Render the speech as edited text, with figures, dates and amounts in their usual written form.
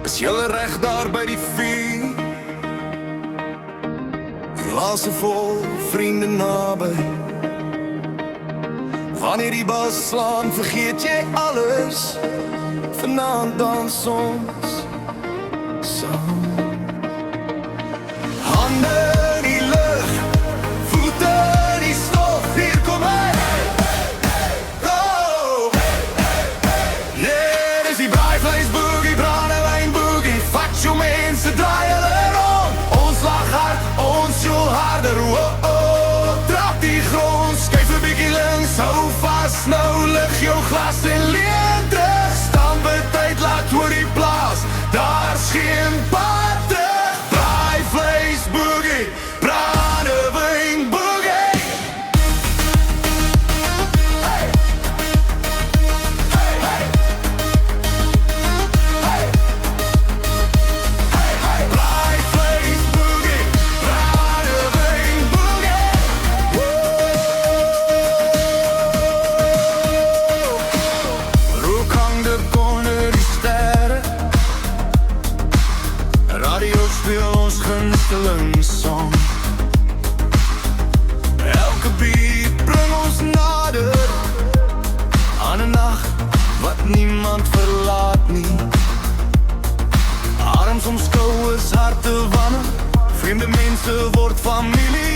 Is julle reg daar by die vuur? Glase vol, vriende naby. Wanneer die bas slaan, vergeet jy alles. Vanaand dans ons saam. Hande in die lug, voete in die stof. Hier kom hy. Go! Nee, dis die braaivleis boogie, brandewyn boogie. Vat jou mense, draai hulle rond. Ons lag hard, ons jou harder. Trap die grond, skuif 'n bietjie links. Hou vas, nou lig jou glas en leer terug. Stammetyd laat oor die plaas, daar's geen pad terug. Braaivleis boogie, brandewyn boogie. Hey! Hey, hey! Hey! Hey, hey! Braaivleis boogie, brandewyn boogie. Rook hangt onder die sterren. Radio speel ons gunsteling song. Elke beat bring ons nader aan 'n nag wat niemand verlaat nie. Arms om skouers, harte wanne, vreemde mense word familie.